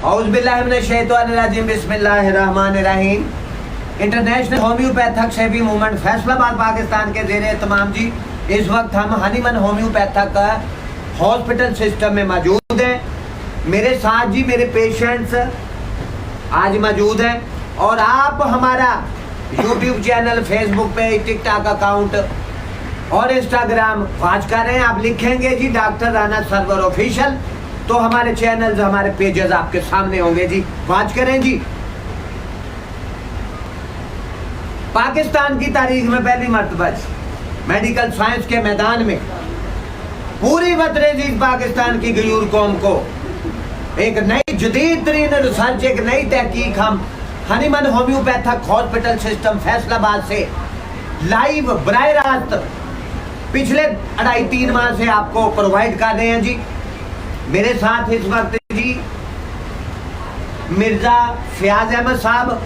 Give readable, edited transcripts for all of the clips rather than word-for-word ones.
औज़ुबिल्लाहिमिनश्शैतानिर्रजीम बिस्मिल्लाहिर्रहमानिर्रहीम। इंटरनेशनल होम्योपैथक सेवी मूवमेंट फैसलाबाद पाकिस्तान के ज़ेरे एहतमाम जी इस वक्त हम हनीमन होम्योपैथक हॉस्पिटल सिस्टम में मौजूद हैं। मेरे साथ जी मेरे पेशेंट्स आज मौजूद हैं और आप हमारा यूट्यूब चैनल, फेसबुक पे, टिकटॉक अकाउंट और इंस्टाग्राम वॉच कर रहे हैं। आप लिखेंगे जी डॉक्टर राना सरवर ऑफिशियल तो हमारे चैनल्स, हमारे पेजेस आपके सामने होंगे जी, वॉच करें जी। पाकिस्तान की तारीख में पहली मर्तबा मेडिकल साइंस के मैदान में पूरी वतन पाकिस्तान की गयूर कौम को एक नई जदीद तरीन रिसर्च, एक नई तहकीक हम हनीमन होम्योपैथक हॉस्पिटल सिस्टम फैसलाबाद से लाइव बराह रास्त पिछले 2.5-3 माह से आपको प्रोवाइड कर रहे हैं जी। मेरे साथ इस वक्त जी मिर्जा फयाज अहमद साहब,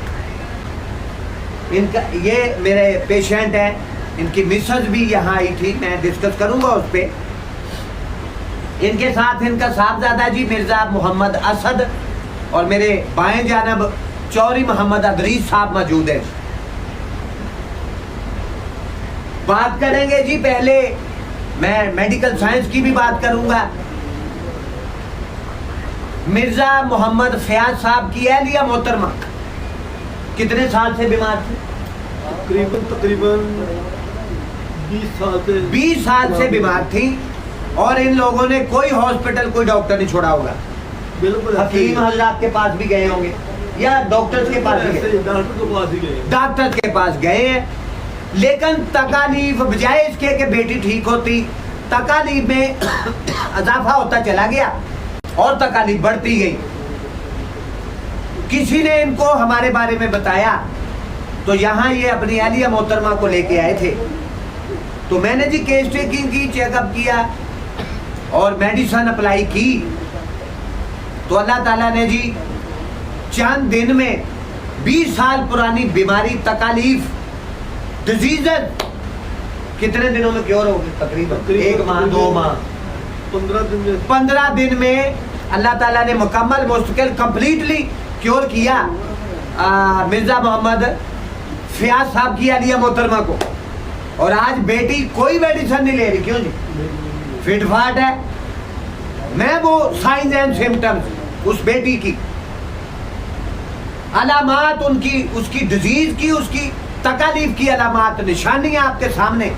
इनका ये मेरे पेशेंट हैं, इनकी मिसेज भी यहाँ आई थी, मैं डिस्कस करूंगा उस पर। इनके साथ इनका साहबजादा जी मिर्जा मोहम्मद असद और मेरे बाएं जानब चौरी मोहम्मद अदरीस साहब मौजूद है। बात करेंगे जी, पहले मैं मेडिकल साइंस की भी बात करूंगा। मिर्जा मोहम्मद फयाज साहब की एहलिया मोहतरमा कितने साल से बीमार थे? तकरीबन 20 साल से बीमार थी और इन लोगों ने कोई हॉस्पिटल, कोई डॉक्टर नहीं छोड़ा होगा। बिल्कुल हकीम हजरात के पास भी गए होंगे या डॉक्टर्स के पास भी गए, डॉक्टर के पास गए हैं, लेकिन तकालीफ बजाय इसके कि बेटी ठीक होती, तकालीफ में इजाफा होता चला गया और तकालीफ बढ़ती गई। किसी ने इनको हमारे बारे में बताया तो यहाँ ये अपनी आलिया मोहतरमा को लेके आए थे। तो मैंने जी केस टेकिंग की, चेकअप किया और मेडिसिन अप्लाई की तो अल्लाह ताला ने जी चंद दिन में 20 साल पुरानी बीमारी, तकालीफ, डिजीजेस कितने दिनों में क्योर होगी? तकरीबन 1 माह, 2 माह, 15 दिन में अल्लाह ताला ने मुकम्मल, मुस्तकिल, कंप्लीटली क्योर किया मिर्जा मोहम्मद फयाज साहब की आलिया मोहतरमा को। और आज बेटी कोई मेडिसिन नहीं ले रही। क्यों जी? फिटफाट है। मैं वो साइंस एंड सिम्टम्स उस बेटी की, अलामात उनकी, उसकी डिजीज की, उसकी तकालीफ की अलामात, निशानियां आपके सामने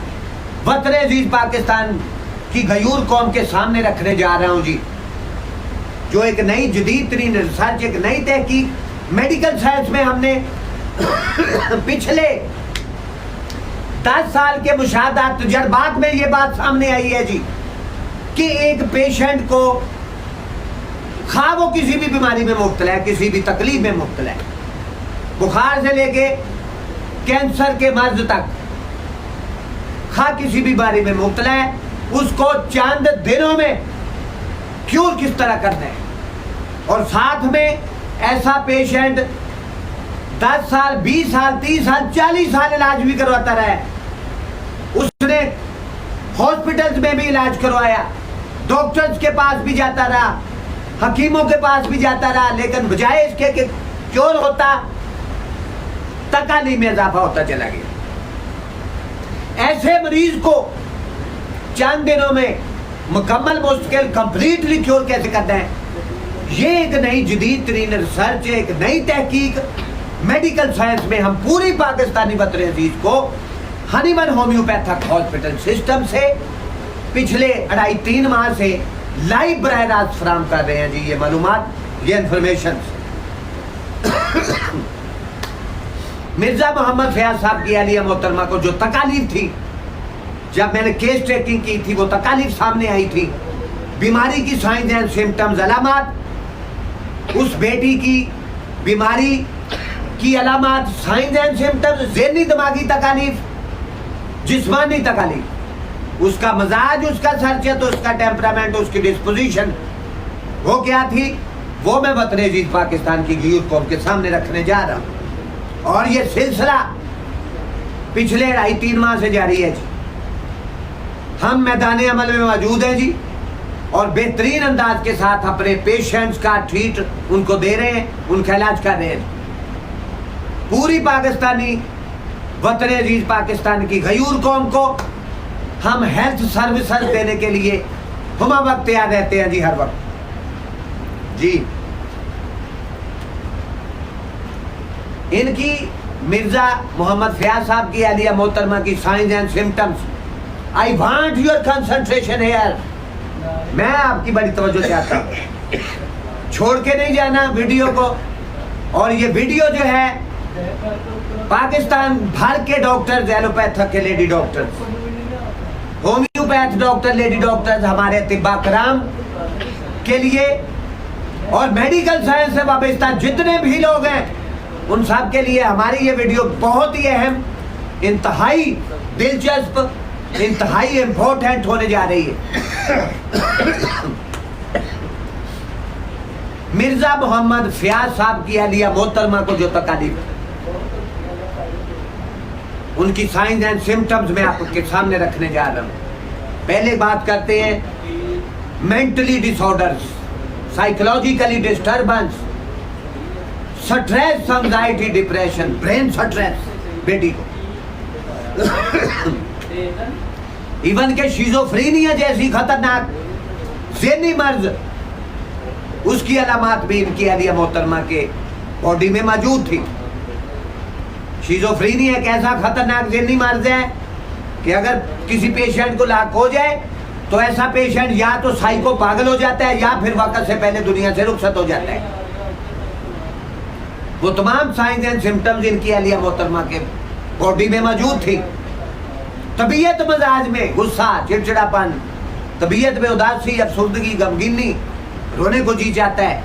वतन अजीज पाकिस्तान की गयूर कौम के सामने रखने जा रहा हूं जी। जो एक नई जदीद तरीन रिसर्च, एक नई तहकीक मेडिकल साइंस में हमने पिछले 10 साल के मुशाहदात, तजर्बात में ये बात सामने आई है जी कि एक पेशेंट को खा वो किसी भी बीमारी में मुब्तला है, किसी भी तकलीफ में मुब्तला है, बुखार से लेके कैंसर के मर्ज तक, खा किसी भी बीमारी में मुब्तला है, उसको चंद दिनों में क्योर किस तरह करना है। और साथ में ऐसा पेशेंट 10 साल, 20 साल, 30 साल, 40 साल इलाज भी करवाता रहा है। उसने हॉस्पिटल्स में भी इलाज करवाया, डॉक्टर्स के पास भी जाता रहा, हकीमों के पास भी जाता रहा, लेकिन बजाय इसके कि क्योर होता, तकालीफ में इजाफा होता चला गया। ऐसे मरीज को चंद दिनों में मुकम्मल, मुश्किल, कंप्लीटली क्योर कैसे करना है, ये एक नई जदीद तरीन रिसर्च, एक नई तहकीक मेडिकल साइंस में हम पूरी पाकिस्तानी वतन अजीज को हनीमन होम्योपैथक हॉस्पिटल सिस्टम से पिछले 2.5-3 माह से लाइव बराह रास्त फराम कर रहे हैं जी। ये मालूमात, ये इंफॉर्मेशन मिर्जा मोहम्मद फयाज साहब की आलिया मोहतरमा को जो तकालीफ थी, जब मैंने केस ट्रेकिंग की थी, वो तकालीफ सामने आई थी, बीमारी की साइंस एंड सिम्टम्स, अलामात, उस बेटी की बीमारी की अलामात, साइंस एंड सिम्टम्स, ज़हनी दिमागी तकालीफ, जिस्मानी तकालीफ, उसका मजाज, उसका शख्सियत, उसका टेम्परामेंट, उसकी डिस्पोजिशन वो क्या थी, वो मैं वतन अजीज पाकिस्तान की गयूर कौम के सामने रखने जा रहा हूँ। और ये सिलसिला पिछले 2.5-3 माह से जारी है जी। हम मैदान अमल में मौजूद हैं जी। और बेहतरीन अंदाज के साथ अपने पेशेंट्स का ट्रीट उनको दे रहे हैं, उनका इलाज कर रहे हैं। पूरी पाकिस्तानी वतन अजीज पाकिस्तान की गयूर कौम को हम हेल्थ सर्विसेज देने के लिए हम वक्त तैयार रहते हैं जी, हर वक्त जी। इनकी मिर्जा मोहम्मद फयाज साहब की आलिया मोहतरमा की science and symptoms, I want your concentration here. मैं आपकी बड़ी तवज्जो चाहता हूँ, छोड़ के नहीं जाना वीडियो को। और ये वीडियो जो है पाकिस्तान भर के डॉक्टर्स, एलोपैथ के lady doctors, homeopath doctor, lady doctors, हमारे तिब्बा कराम के लिए और मेडिकल साइंस से वाबस्ता जितने भी लोग हैं उन सब के लिए हमारी ये वीडियो बहुत ही अहम, इंतहाई दिलचस्प, इंतहाई इम्पोर्टेंट होने जा रही है। मिर्जा मोहम्मद फयाज साहब की आलिया मोहतरमा को जो तकलीफ, उनकी साइंस एंड सिम्टम्स में आपके सामने रखने जा रहा हूं। पहले बात करते हैं mentally disorders, psychologically disturbance, stress, anxiety, depression, brain stress बेटी को, इवन के शिज़ोफ्रेनिया जैसी खतरनाक ज़हनी मर्ज, उसकी अलामात भी इनकी आलिया मोहतरमा के बॉडी में मौजूद थी। शिज़ोफ्रेनिया एक ऐसा खतरनाक ज़हनी मर्ज है कि अगर किसी पेशेंट को लाक हो जाए तो ऐसा पेशेंट या तो साइको पागल हो जाता है या फिर वक्त से पहले दुनिया से रुखसत हो जाता है। वो तमाम साइंस एंड सिम्टम्स इनकी आलिया मोहतरमा के बॉडी में मौजूद थी। तबीयत मजाज में गुस्सा, चिड़चिड़ापन, तबीयत में उदासी, अफसुर्दगी, गमगीनी, रोने को जी चाहता है।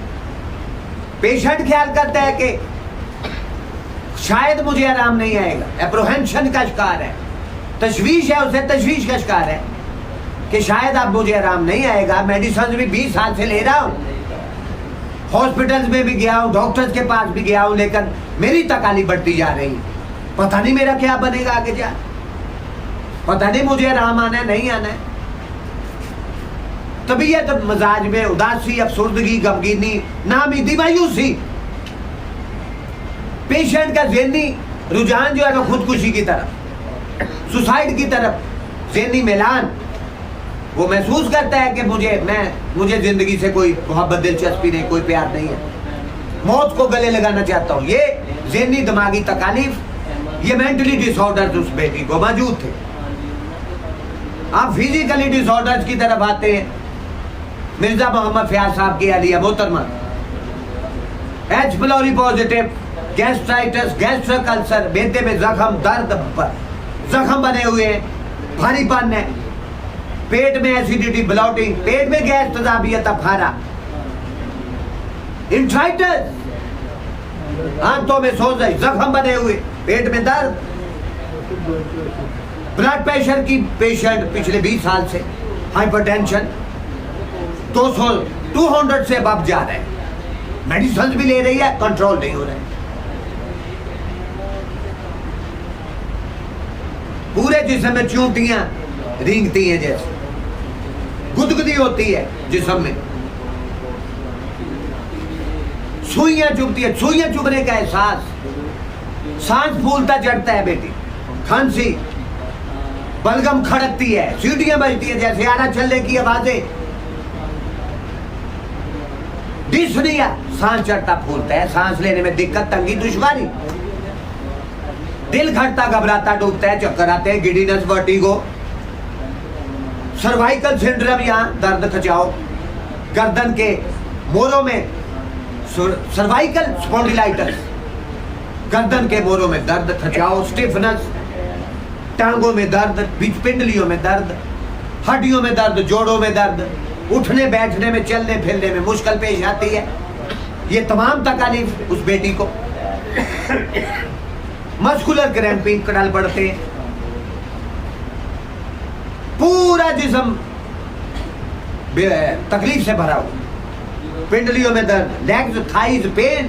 पेशेंट ख्याल करता है कि शायद मुझे आराम नहीं आएगा, एप्रोहेंशन का शिकार है, तशवीश है, उसे तशवीश का शिकार है कि शायद अब मुझे आराम नहीं आएगा। मेडिसिन भी 20 साल से ले रहा हूँ, हॉस्पिटल्स में भी गया हूँ, डॉक्टर्स के पास भी गया हूँ, लेकिन मेरी तकालीफ बढ़ती जा रही, पता नहीं मेरा क्या बनेगा आगे जा, पता नहीं मुझे आराम आना है नहीं आना है। तबीयत मजाज में उदासी, अफसुर्दगी, गमगीनी, नामीदी, मायूसी, पेशेंट का ज़हनी रुझान जो है वो खुदकुशी की तरफ, सुसाइड की तरफ, ज़हनी मिलान, वो महसूस करता है कि मुझे जिंदगी से कोई मोहब्बत, दिलचस्पी नहीं, कोई प्यार नहीं है, मौत को गले लगाना चाहता हूँ। ये ज़हनी दिमागी तकालीफ, ये मेंटली डिसऑर्डर्स उस बेटी को मौजूद थे। आप फिजिकली डिसऑर्डर्स की तरफ आते हैं। मिर्जा मोहम्मद फयाज साहब की आलिया मोहतरमा H pylori positive, gastritis, gastric ulcer, बेटे में जख्म, दर्द, जख्म बने हुए हैं, भारीपन है, पेट में एसिडिटी, ब्लॉटिंग, पेट में गैस, तजाबियत, अफारा, इंट्राइटिस, आंतों में सोजा, जख्म बने हुए, पेट में दर्द, ब्लड प्रेशर की पेशेंट पिछले 20 साल से, हाइपरटेंशन 200 से अब जा रहे हैं, मेडिसिन भी ले रही है, कंट्रोल नहीं हो रहा है। पूरे जिस्म में चूंटियां रेंगती हैं, जैसे गुदगुदी होती है जिस्म में, सुइयां चुभती है, सुइयां चुभने का एहसास, सांस फूलता चढ़ता है बेटी, खांसी, बलगम खड़कती है, सीटियां बजती है जैसे आरा चलने की आवाजें, डिस्निया, सांस चढ़ता फूलता है, सांस लेने में दिक्कत, तंगी, दुश्वारी, दिल घटता घबराता डूबता है, चक्कर आते हैं, गिडीनेस, वर्टिगो, सर्वाइकल सिंड्रोम, यहाँ दर्द खचाओ, गर्दन के मोरों में सर्वाइकल स्पॉन्डिलाइटिस, गर्दन के मोरों में दर्द खचाओ, स्टिफनेस, टांगों में दर्द, बीच पिंडलियों में दर्द, हड्डियों में दर्द, जोड़ों में दर्द, उठने बैठने में, चलने फिरने में मुश्किल पेश आती है। ये तमाम तकालीफ उस बेटी को, मस्कुलर क्रैम्पिंग, कड़ल पड़ते हैं, पूरा जिस्म तकलीफ से भरा हुआ, पिंडलियों में दर्द, लेग्स, थाइज पेन,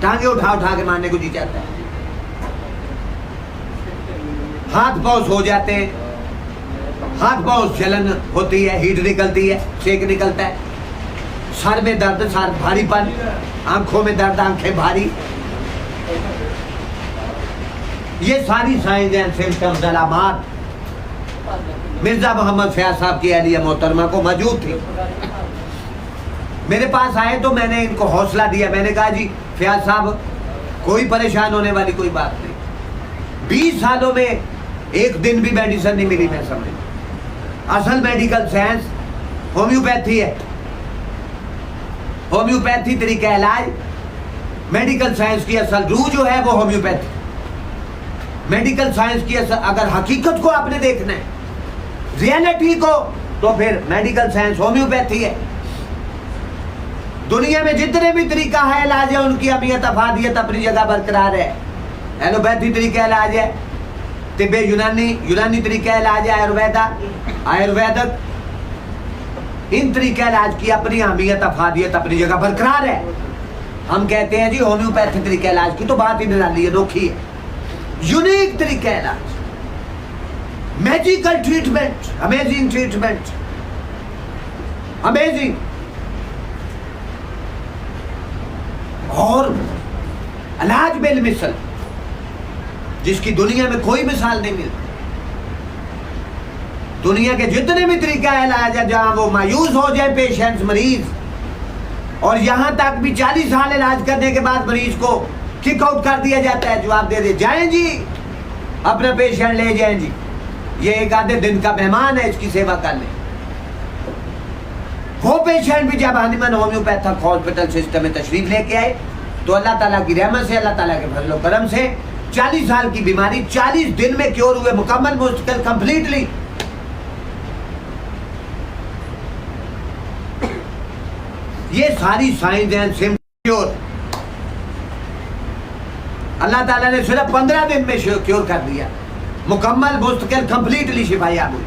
टांगे उठा उठा के मारने को जी जाता है, हाथ पांव सो जाते हैं, हाथ पांव जलन होती है, हीट निकलती है, सेक निकलता है, सर में दर्द, सर भारीपन, आंखों में दर्द, आंखें भारी, ये सारी साइंस एंड सिम्टम्स अलामात मिर्जा मोहम्मद फयाज साहब की अहलिया मोहतरमा को मौजूद थी। मेरे पास आए तो मैंने इनको हौसला दिया, मैंने कहा जी फयाज साहब कोई परेशान होने वाली कोई बात नहीं, 20 सालों में एक दिन भी मेडिसिन नहीं मिली। मैं समझ असल मेडिकल साइंस होम्योपैथी है, होम्योपैथी तरीका इलाज, मेडिकल साइंस की असल रूह जो है वो होम्योपैथी। मेडिकल साइंस की अगर हकीकत को आपने देखना है, रियलिटी को, तो फिर मेडिकल साइंस होम्योपैथी है। दुनिया में जितने भी तरीका है इलाज है उनकी अहमियत अफादियत अपनी जगह बरकरार है। एलोपैथी तरीका इलाज है, तिब्बे यूनानी तरीका इलाज है, आयुर्वेदक, इन तरीका इलाज की अपनी अहमियत अफादियत अपनी जगह बरकरार है। हम कहते हैं जी होम्योपैथी तरीका इलाज की तो बात ही निराली है, अनोखी है, यूनिक तरीका इलाज, magical treatment, amazing treatment, amazing, और इलाज बिल मिसल जिसकी दुनिया में कोई मिसाल नहीं मिलती। दुनिया के जितने भी तरीका इलाज है जहां वो मायूस हो जाए पेशेंट्स, मरीज, और यहां तक भी 40 साल इलाज करने के बाद मरीज को किक आउट कर दिया जाता है, जवाब दे दे जाएं जी अपना पेशेंट ले जाएं जी, ये एक आधे दिन का मेहमान है, इसकी सेवा कर लें। वो पेशेंट भी जब हनीमन होम्योपैथिक हॉस्पिटल सिस्टम में तशरीफ लेके आए तो अल्लाह ताला की रहमत से, अल्लाह ताला के फजल करम से 40 साल की बीमारी 40 दिन में क्योर हुए, मुकम्मल, मुस्तकिल, कंप्लीटली। ये सारी साइंस एंड सिम्टम्स अल्लाह ताला ने सिर्फ 15 दिन में क्योर कर दिया, मुकम्मल, मुस्तकिल, कंप्लीटली शिफायाब हुई।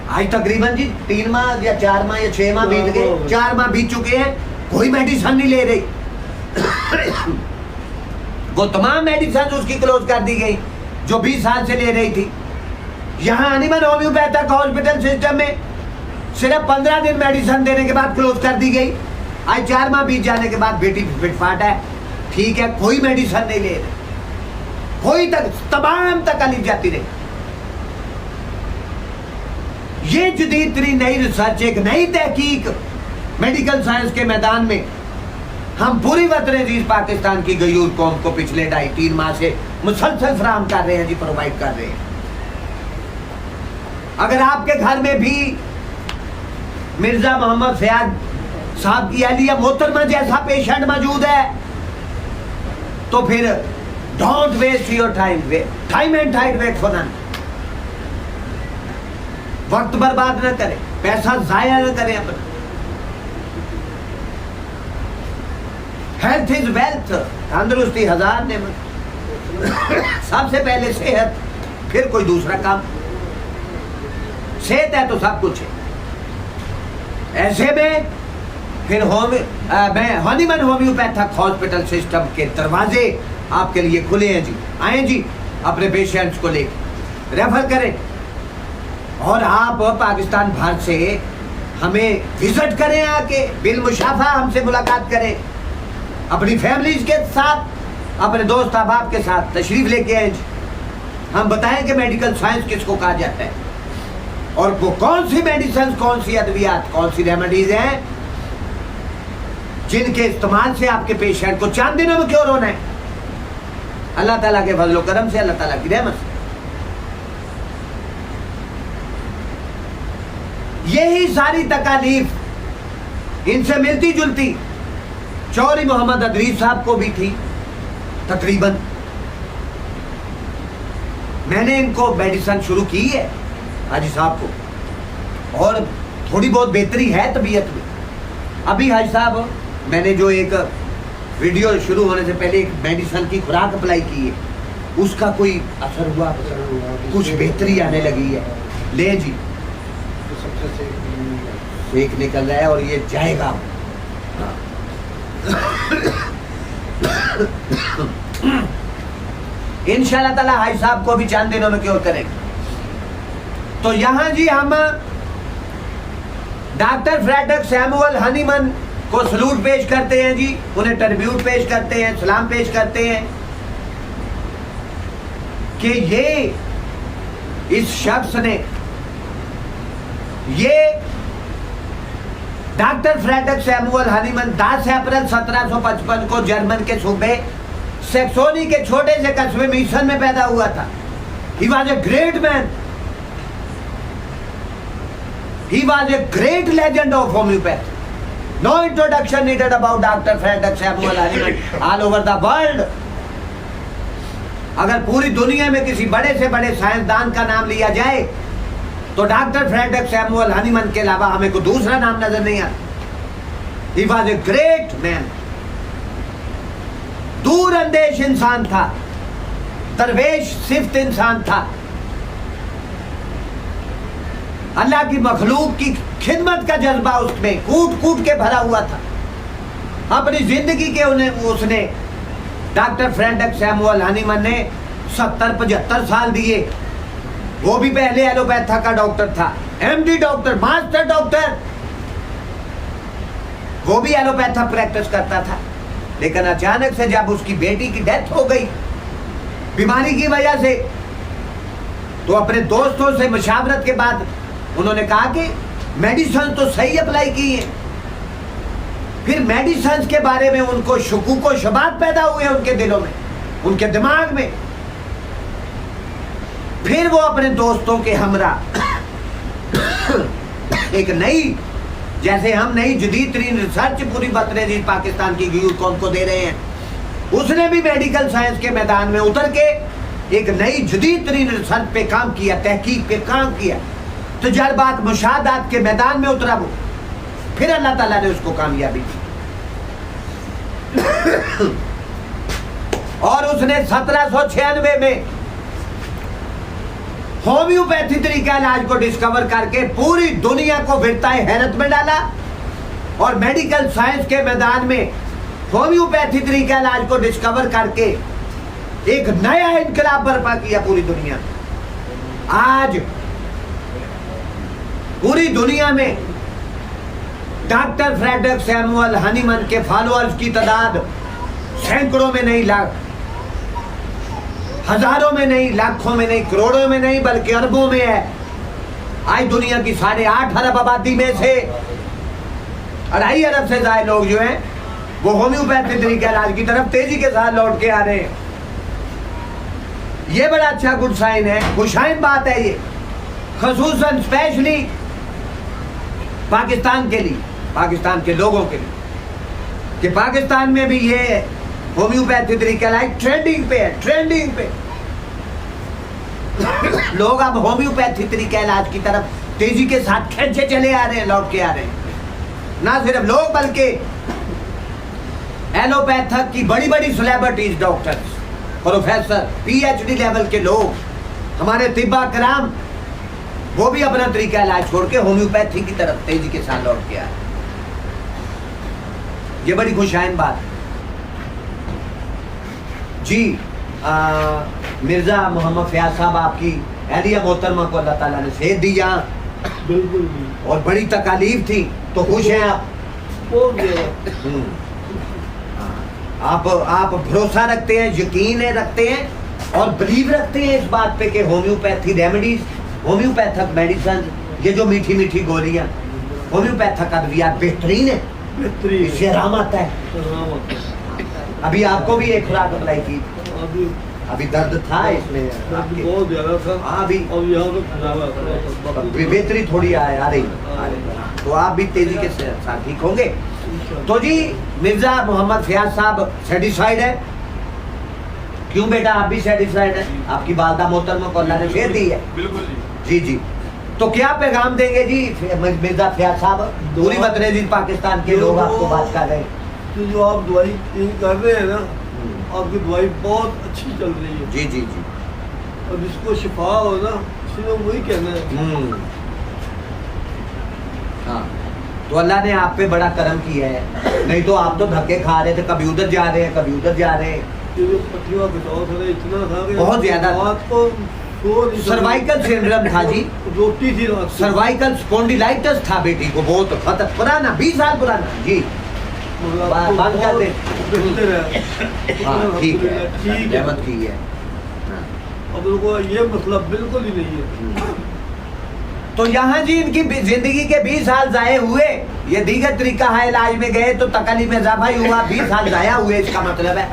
आज तकरीबन जी 3 माह या 4 माह या 6 माह बीत गए, 4 माह बीत चुके हैं, कोई मेडिसिन नहीं ले रही। वो तमाम मेडिसिन उसकी क्लोज कर दी गई जो 20 साल से ले रही थी। यहाँ हनीमन होम्योपैथिक हॉस्पिटल सिस्टम में सिर्फ 15 दिन मेडिसिन देने के बाद क्लोज कर दी गई। आज 4 माह बीत जाने के बाद बेटी फिटफाट है, ठीक है, कोई मेडिसिन नहीं ले रहे, कोई तमाम तकलीफ जाती रही। ये जदीद तरीन नई रिसर्च, एक नई तहकीक मेडिकल साइंस के मैदान में हम पूरी वतन अजीज पाकिस्तान की गयूर कौम को पिछले 2.5-3 माह से मुसलसल फराहम कर रहे हैं जी, प्रोवाइड कर रहे हैं। अगर आपके घर में भी मिर्जा मोहम्मद फयाज साहब की अहलिया मोहतरमा जैसा पेशेंट मौजूद है तो फिर don't waste your time and tide wait for none. वक्त बर्बाद न करें, पैसा जाया न करें अपना। हेल्थ इज वेल्थ, तंदुरुस्ती हजार नेमत। सबसे पहले सेहत, फिर कोई दूसरा काम। सेहत है तो सब कुछ है। ऐसे में फिर मैं हनीमन होम्योपैथिक हॉस्पिटल सिस्टम के दरवाजे आपके लिए खुले हैं जी। आए जी, अपने पेशेंट्स को लेकर रेफर करें, और आप पाकिस्तान भर से हमें विजिट करें, आके बिल मुशाफा हमसे मुलाकात करें, अपनी फैमिलीज के साथ, अपने दोस्त अहबाब के साथ तशरीफ लेके आए जी। हम बताएं कि मेडिकल साइंस किसको कहा जाता है और वो कौन सी मेडिसिन, कौन सी अद्वियात, कौन सी रेमेडीज हैं जिनके इस्तेमाल से आपके पेशेंट को 4 दिनों में क्योर होना है, अल्लाह ताला के फजल करम से, अल्लाह ताला की रहमत से। यही सारी तकालीफ इनसे मिलती जुलती चौधरी मोहम्मद अदरीस साहब को भी थी तकरीबन। मैंने इनको मेडिसिन शुरू की है हाजी साहब को, और थोड़ी बहुत बेहतरी है तबीयत में। अभी हाजी साहब मैंने जो एक वीडियो शुरू होने से पहले एक मेडिसिन की खुराक अप्लाई की है, उसका कोई असर हुआ, कुछ बेहतरी आने लगी है। ले जी, सेक निकल रहा है और ये जाएगा। इंशाल्लाह ताला हाजी साहब को भी 4 दिनों में क्योर करेंगे। तो यहाँ जी हम डॉक्टर फ्रेडरिक सैमुअल हनीमन को सलूट पेश करते हैं जी, उन्हें ट्रिब्यूट पेश करते हैं, सलाम पेश करते हैं कि ये इस शख्स ने, ये डॉक्टर फ्रेडरिक सैमुअल हनीमन 10 अप्रैल 1755 को जर्मन के सूबे सैक्सोनी के छोटे से कस्बे मीसन में पैदा हुआ था। He was a great man. He was a great legend of homeopathy. No introduction needed about Dr. Frederick Samuel Hahnemann all over the world. अगर पूरी दुनिया में किसी बड़े से बड़े साइंसदान का नाम लिया जाए तो डॉक्टर फ्रेडरिक सैमुअल हनीमन के अलावा हमें कोई दूसरा नाम नजर नहीं आता। He was a great man. दूरअंदेश इंसान था, दरवेश सिफ्त इंसान था, अल्लाह की मखलूक की खिदमत का जज्बा उसमें कूट कूट के भरा हुआ था। अपनी जिंदगी के उसने डॉक्टर फ्रेडरिक सैमुअल हनीमन ने 70-75 साल दिए। वो भी पहले एलोपैथा का डॉक्टर था, एमडी डॉक्टर, मास्टर डॉक्टर, वो भी एलोपैथा प्रैक्टिस करता था। लेकिन अचानक से जब उसकी बेटी की डेथ हो गई बीमारी की वजह से, तो अपने दोस्तों से मशावरत के बाद उन्होंने कहा कि मेडिसिन तो सही अप्लाई की है। फिर मेडिसिन के बारे में उनको शुकूक व शुबात पैदा हुए उनके दिलों में, उनके दिमाग में। फिर वो अपने दोस्तों के हमरा एक नई, जैसे हम नई जदीद तरीन रिसर्च पूरी बतरे पाकिस्तान की यूथ कौम को दे रहे हैं, उसने भी मेडिकल साइंस के मैदान में उतर के एक नई जदीद तरीन रिसर्च पे काम किया, तहकीक पे काम किया, तजर्बात मुशाहदात के मैदान में उतरा वो। फिर अल्लाह ताला ने उसको कामयाबी दी और उसने 1796 में होम्योपैथी तरीका इलाज को डिस्कवर करके पूरी दुनिया को फिरताए हैरत में डाला और मेडिकल साइंस के मैदान में होम्योपैथी तरीका इलाज को डिस्कवर करके एक नया इनकलाब बर्पा किया पूरी दुनिया में। आज पूरी दुनिया में डॉक्टर फ्रेडरिक सैमुअल हनीमन के फॉलोअर्स की तादाद सैकड़ों में नहीं, लाख, हजारों में नहीं, लाखों में नहीं, करोड़ों में नहीं, बल्कि अरबों में है। आज दुनिया की 8.5 अरब आबादी में से 2.5 अरब से ज्यादा लोग जो हैं वो होम्योपैथी तरीके इलाज की तरफ तेजी के साथ लौट के आ रहे हैं। ये बड़ा अच्छा गुड साइन है, खुशाइन बात है ये, खसूसन स्पेशली पाकिस्तान के लिए, पाकिस्तान के लोगों के लिए, कि पाकिस्तान में भी ये होम्योपैथी तरीका इलाज ट्रेंडिंग पे है, ट्रेंडिंग पे। लोग अब होम्योपैथी तरीका इलाज की तरफ तेजी के साथ खींचे चले आ रहे हैं, लौट के आ रहे हैं। ना सिर्फ लोग बल्कि एलोपैथक की बड़ी बड़ी celebrities, doctors, professor, PhD level के लोग, हमारे तिब्बा कराम, वो भी अपना तरीका इलाज छोड़ के होम्योपैथी की तरफ तेजी के साथ लौट के आ रहे हैं। ये बड़ी खुशाइन बात है जी। मिर्जा मोहम्मद फयाज साहब आपकी एहलिया मोहतरमा को अल्लाह ताला ने सेहत दी यहाँ, बिल्कुल और बड़ी तकालीफ थी, तो खुश हैं आप? आप भरोसा रखते हैं, यकीन रखते हैं और बिलीव रखते हैं इस बात पे कि होम्योपैथी रेमेडीज, होम्योपैथिक मेडिसिन, ये जो मीठी मीठी गोलियां, होम्योपैथिक अद्वियात बेहतरीन है, बेहतरीन, इससे आराम आता है। अभी आपको भी एक खुराक अप्लाई की, अभी दर्द था इसमें बहुत ज्यादा था। हाँ, अभी और यहाँ बेहतरी थोड़ी आ रही, तो आप भी तेजी के साथ ठीक होंगे। तो जी मिर्जा मोहम्मद फयाज साहब सेटिस्फाइड है? क्यों बेटा, आप भी सेटिस्फाइड है? आपकी वालदा मोहतरमा को अल्लाह ने फेर दी है। बिल्कुल जी जी। तो क्या पैगाम देंगे जी मिर्जा फयाज साहब? पूरी मतरेजी पाकिस्तान के लोग आपको बात कर रहे हैं कि जो आप दवाई कर रहे हैं ना, आपकी दवाई बहुत अच्छी चल रही है। जी जी जी। और जिसको शिफा हो ना, उसने वही कहना है। हाँ, तो अल्लाह ने आप पे बड़ा करम किया है, नहीं तो आप तो धक्के खा रहे थे, कभी उधर जा रहे हैं, कभी उधर जा रहे हैं। ये जो पट्टियों का बचाव था इतना था कि बहुत ज्यादा बात को सर्वाइकल सिंड्रोम था जी, रोटी थी रात को। सर्वाइकल स्पॉन्डिलाइटिस था बेटी को, बहुत पुराना, 20 साल पुराना जी। मतलब बात कर दे। बेहतर है। हाँ ठीक है, ठीक है। रहमत की है। अब उनको ये मसला बिल्कुल ही नहीं है। तो यहाँ जी इनकी जिंदगी के 20 साल जाए हुए, ये दीगर तरीका है इलाज में गए तो तकलीफ में इजाफा ही हुआ, 20 साल जाया हुए, इसका मतलब है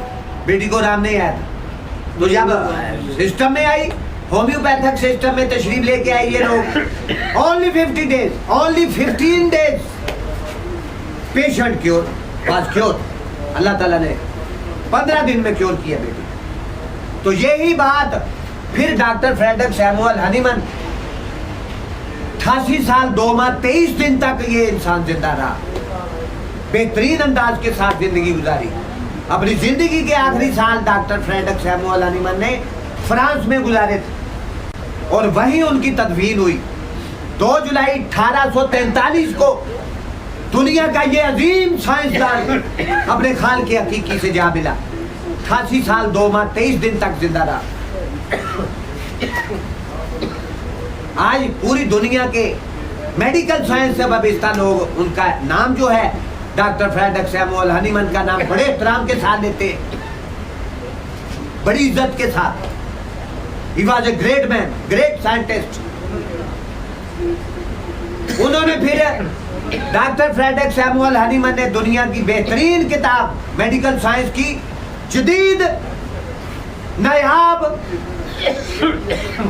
बेटी को आराम नहीं आया था। तो जब सिस्टम में आई, होम्योपैथिक सिस्टम में तशरीफ लेके आई ये लोग, only 50 days, only 15 days patient cure, बस क्योर, अल्लाह ताला ने 15 दिन में क्योर किया बेटी। तो यही बात फिर डॉक्टर फ्रेडरिक सैमुअल हनीमन 88 साल 2 माह 23 दिन तक ये इंसान जिंदा रहा, बेहतरीन अंदाज के साथ जिंदगी गुजारी। अपनी जिंदगी के आखिरी साल डॉक्टर फ्रेडरिक सैमुअल हनीमन ने फ्रांस में गुजारे थे और वहीं उनकी तदफीन हुई 2 जुलाई 1843 को। दुनिया का ये अजीम साइंसदान अपने खाल के हकीकी से जा मिला, 88 साल 2 माह 23 दिन तक जिंदा रहा। आज पूरी दुनिया के मेडिकल साइंस से वाबस्ता लोग उनका नाम जो है डॉक्टर फ्रेडरिक सैमुअल हनीमन का नाम बड़े एहतराम के साथ लेते हैं, बड़ी इज्जत के साथ। He was a great man, great scientist। उन्होंने फिर डॉक्टर फ्रेडरिक सैमुअल हनीमन ने दुनिया की बेहतरीन किताब मेडिकल साइंस की जदीद नायाब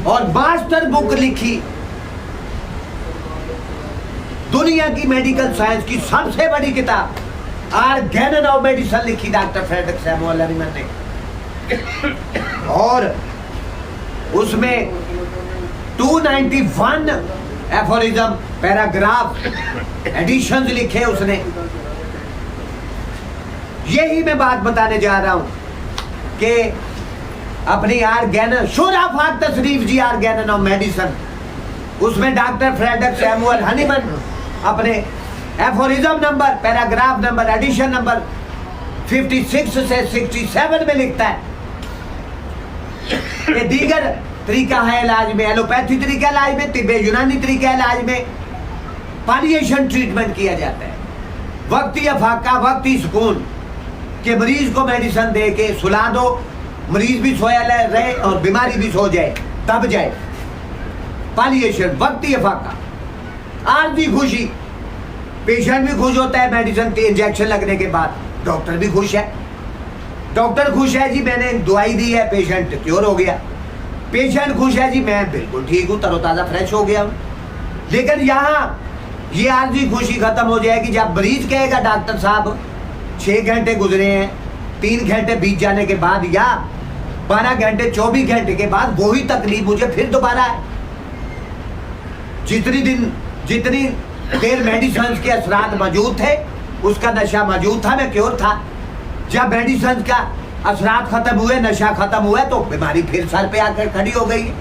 और मास्टर बुक लिखी, दुनिया की मेडिकल साइंस की सबसे बड़ी किताब ऑर्गेनन ऑफ मेडिसिन लिखी डॉक्टर फ्रेडरिक सैमुअल हनीमन ने। और उसमें 291 एफोरिज्म, पैराग्राफ, एडिशंस लिखे उसने। यही मैं बात बताने जा रहा हूं कि अपनी ऑर्गेनन शुराफात तशरीफ जी ऑर्गेनन ऑफ मेडिसिन, उसमें डॉक्टर फ्रेडरिक सैमुअल हनीमन अपने aphorism number, paragraph number, edition number 56 से 67 में लिखता है कि दीगर तरीका है इलाज में, एलोपैथी तरीका इलाज में, तिब्बे यूनानी तरीका इलाज में पालिएशन ट्रीटमेंट किया जाता है। वक्ती अफाका, वक्ती सुकून के मरीज को मेडिसिन दे के सुला दो, मरीज भी सोया रहे और बीमारी भी सो जाए, दब जाए। पालिएशन, वक्ती अफाका, आरजी खुशी, पेशेंट भी खुश होता है मेडिसिन के इंजेक्शन लगने के बाद, डॉक्टर भी खुश है। डॉक्टर खुश है जी मैंने दवाई दी है, पेशेंट क्योर हो गया। पेशेंट खुश है जी मैं बिल्कुल ठीक हूँ, तरोताज़ा फ्रेश हो गया हूँ। लेकिन यहाँ ये आरजी खुशी खत्म हो जाएगी जब मरीज कहेगा डॉक्टर साहब 6 घंटे गुजरे हैं, 3 घंटे बीत जाने के बाद या 12 घंटे 24 घंटे के बाद वही तकलीफ मुझे फिर दोबारा है। जितनी देर मेडिसिन के असरात मौजूद थे उसका नशा मौजूद था, मैं क्योर था। जब मेडिसिन का असरात खत्म हुए, नशा खत्म हुआ, तो बीमारी फिर सर पे आकर खड़ी हो गई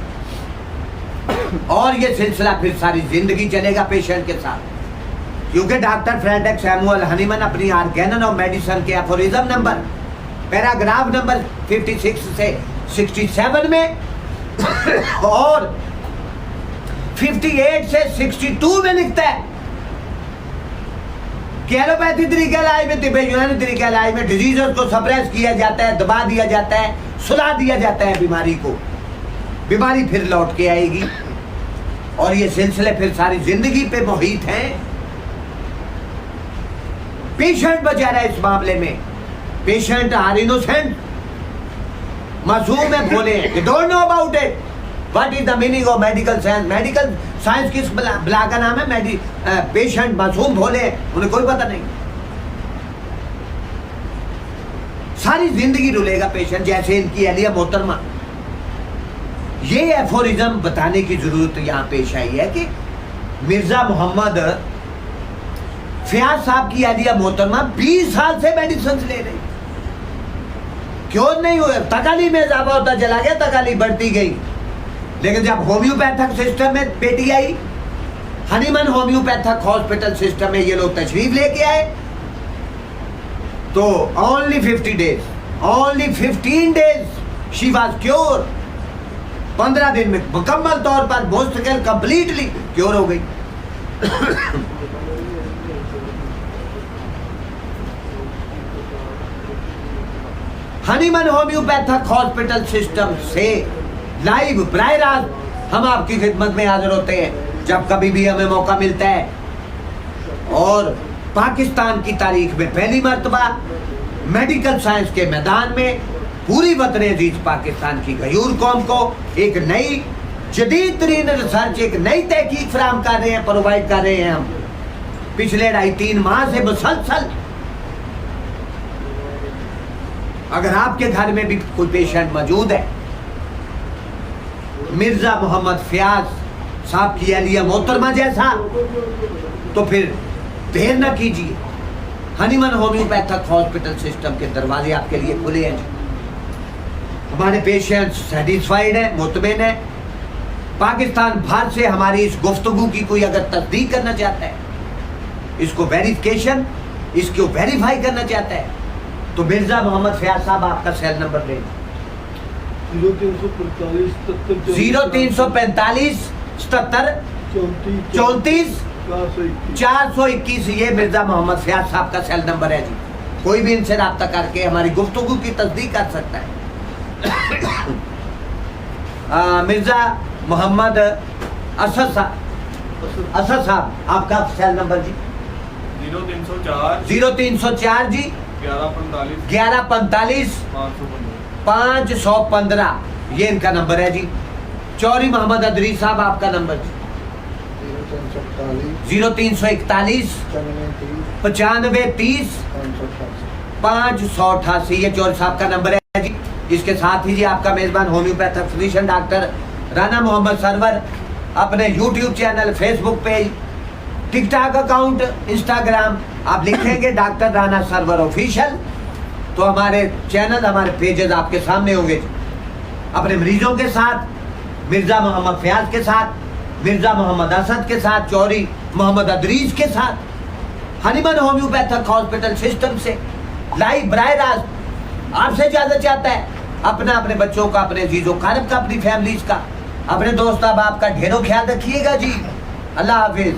और ये सिलसिला फिर सारी जिंदगी चलेगा पेशेंट के साथ। क्योंकि डॉक्टर फ्रेडरिक सैमुअल हनीमन अपनी ऑर्गेनन ऑफ मेडिसिन के एफोरिज्म नंबर, पैराग्राफ नंबर 56 से 67 में और 58 से 62 में लिखता है कि एलोपैथी तरीके इलाज में, तिब्बे यूनानी तरीके इलाज में डिजीजर्स को सप्रेस किया जाता है, दबा दिया जाता है, सुला दिया जाता है बीमारी को। बीमारी फिर लौट के आएगी और ये सिलसिले फिर सारी जिंदगी पे मुहित हैं। पेशेंट बेचारा इस मामले में, पेशेंट आर इनोसेंट, मासूम है, भोले हैं, they don't know about it. What is the meaning of medical science? Medical science किस बला का नाम है? पेशेंट मासूम भोले हैं, उन्हें कोई पता नहीं। सारी जिंदगी रुलेगा पेशेंट, जैसे इनकी अहलिया मोहतरमा। ये एफोरिज्म बताने की जरूरत यहाँ पेश आई है कि मिर्जा मोहम्मद फयाज साहब की अहलिया मोहतरमा 20 साल से मेडिसिन ले रही, क्यों नहीं हुए? तकालीफ में इजाफा होता चला गया, तकालीफ बढ़ती गई। लेकिन जब होम्योपैथिक सिस्टम में बेटी आई, हनीमन होम्योपैथिक हॉस्पिटल सिस्टम में ये लोग तशरीफ लेके आए, तो only 50 days, only 15 days she was cure. 15 दिन में मुकम्मल तौर पर मुस्तकिल कंप्लीटली क्योर हो गई। हनीमन होम्योपैथिक हॉस्पिटल सिस्टम से लाइव बराह रास्त हम आपकी खिदमत में हाजिर होते हैं जब कभी भी हमें मौका मिलता है। और पाकिस्तान की तारीख में पहली मर्तबा मेडिकल साइंस के मैदान में पूरी वतन अजीज पाकिस्तान की गयूर कौम को एक नई जदीद तरीन रिसर्च, एक नई तहकीक फराहम कर रहे हैं, प्रोवाइड कर रहे हैं। हम पिछले 2.5-3 माह से मुसलसल, अगर आपके घर में भी कोई पेशेंट मौजूद है, मिर्जा मोहम्मद फयाज साहब की अहलिया मोहतरमा जैसा, तो फिर देर न कीजिए। हनीमन होम्योपैथिक हॉस्पिटल सिस्टम के दरवाजे आपके लिए खुले हैं। हमारे पेशेंट्स सेटिस्फाइड है, मुतमिन है। पाकिस्तान भर से हमारी इस गुफ्तगू की कोई अगर तस्दीक करना चाहता है, इसको वेरिफिकेशन, इसको वेरीफाई करना चाहता है, तो मिर्जा मोहम्मद फयाज साहब आपका सेल नंबर दें। 0345 77 34 421, ये मिर्जा मोहम्मद फयाज साहब का सेल नंबर है जी। कोई भी इनसे रब्ता करके हमारी गुफ्तगू की तस्दीक कर सकता है। मिर्जा मोहम्मद असद साहब आपका सेल नंबर जी। 0304 जी 1145 515, ये इनका नंबर है जी। चौरी मोहम्मद अदरी साहब आपका नंबर जी। 0341 95 30 588, ये चौरी साहब का नंबर है जी। इसके साथ ही जी आपका मेजबान homeopathic physician doctor Rana Mohammad Sarwar अपने YouTube channel, Facebook page, TikTok account, Instagram आप लिखेंगे डॉक्टर राना सरवर ऑफिशियल, तो हमारे चैनल, हमारे पेजेस आपके सामने होंगे। अपने मरीजों के साथ, मिर्जा मोहम्मद फयाज के साथ, मिर्जा मोहम्मद असद के साथ, चौरी मोहम्मद अदरीज के साथ, हनीमन होम्योपैथिक हॉस्पिटल सिस्टम से लाइव बराह रास्त आपसे इजाजत चाहता है। अपने बच्चों का, अपने अजीजों कारब का, अपनी फैमिलीज का, अपने दोस्त अहबाब का ढेरों ख्याल रखिएगा जी। अल्लाह हाफिज।